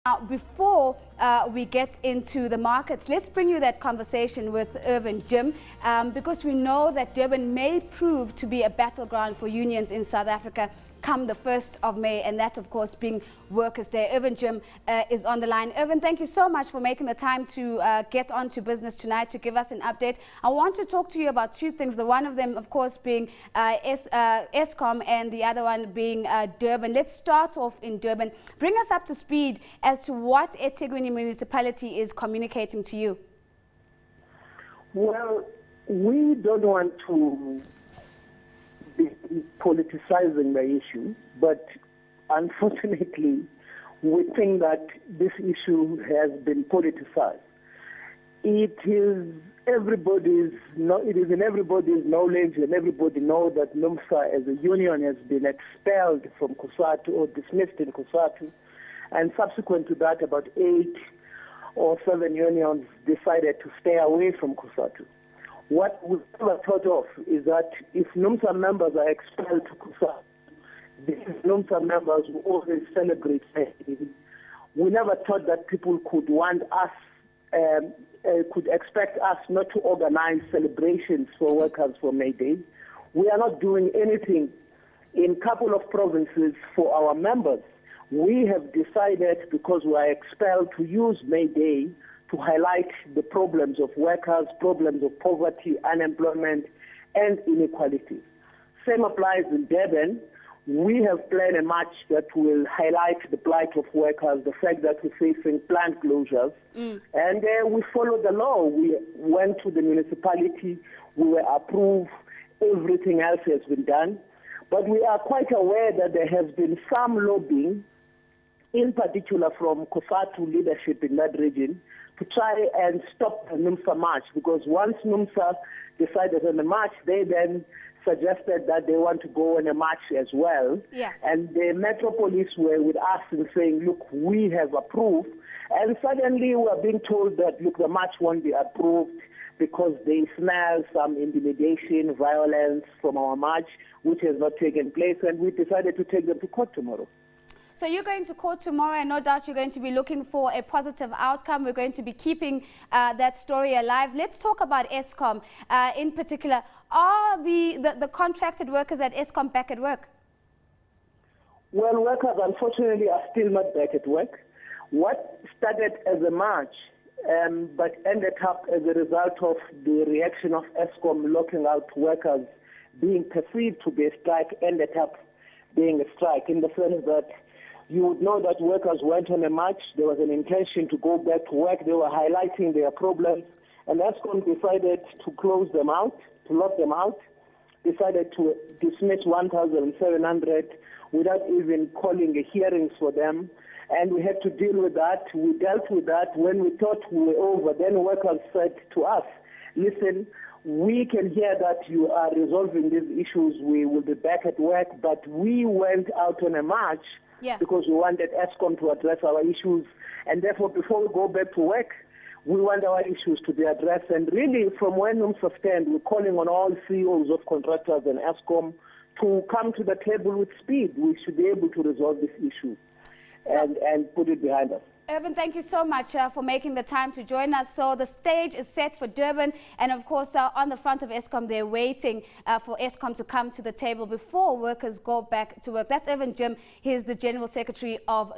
Now, before we get into the markets, let's bring you that conversation with Irvin Jim, because we know that Durban may prove to be a battleground for unions in South Africa come the 1st of May, and that, of course, being Workers' Day. Irvin Jim is on the line. Irvin, thank you so much for making the time to get on to business tonight to give us an update. I want to talk to you about two things. The one of them, of course, being Eskom, and the other one being Durban. Let's start off in Durban. Bring us up to speed as to what eThekwini municipality is communicating to you. Well, we don't want to be politicizing the issue, but unfortunately, we think that this issue has been politicized. It is in everybody's knowledge, and everybody knows that NUMSA as a union has been expelled from COSATU or dismissed in COSATU, and subsequent to that, about 8 or 7 unions decided to stay away from COSATU. What we never thought of is that if NUMSA members are expelled to COSATU, these NUMSA members will always celebrate May Day. We never thought that people could want us, could expect us not to organize celebrations for workers for May Day. We are not doing anything in a couple of provinces for our members. We have decided, because we are expelled, to use May Day to highlight the problems of workers, problems of poverty, unemployment, and inequality. Same applies in Durban. We have planned a march that will highlight the plight of workers, the fact that we're facing plant closures, and we follow the law. We went to the municipality, we were approved, everything else has been done, but we are quite aware that there has been some lobbying, in particular from COSATU leadership in that region, to try and stop the NUMSA march, because once NUMSA decided on the march, they then suggested that they want to go on a march as well. Yeah. And the Metro Police were with us and saying, look, we have approved. And suddenly we are being told that, look, the march won't be approved because they smell some intimidation, violence from our march, which has not taken place, and we decided to take them to court tomorrow. So you're going to court tomorrow, and no doubt you're going to be looking for a positive outcome. We're going to be keeping that story alive. Let's talk about Eskom in particular. Are the contracted workers at Eskom back at work? Well, workers, unfortunately, are still not back at work. What started as a march, but ended up as a result of the reaction of Eskom locking out workers being perceived to be a strike, ended up being a strike, in the sense that you would know that workers went on a march, there was an intention to go back to work, they were highlighting their problems, and Eskom decided to close them out, to lock them out, decided to dismiss 1,700 without even calling a hearings for them, and we had to deal with that. We dealt with that. When we thought we were over, then workers said to us, listen, we can hear that you are resolving these issues, we will be back at work, but we went out on a march because we wanted Eskom to address our issues, and therefore before we go back to work, we want our issues to be addressed. And really, from when NUMSA stand, we're calling on all CEOs of contractors and Eskom to come to the table with speed. We should be able to resolve this issue and put it behind us. Irvin, thank you so much for making the time to join us. So the stage is set for Durban, and of course on the front of Eskom, they're waiting for Eskom to come to the table before workers go back to work. That's Irvin Jim. He is the General Secretary of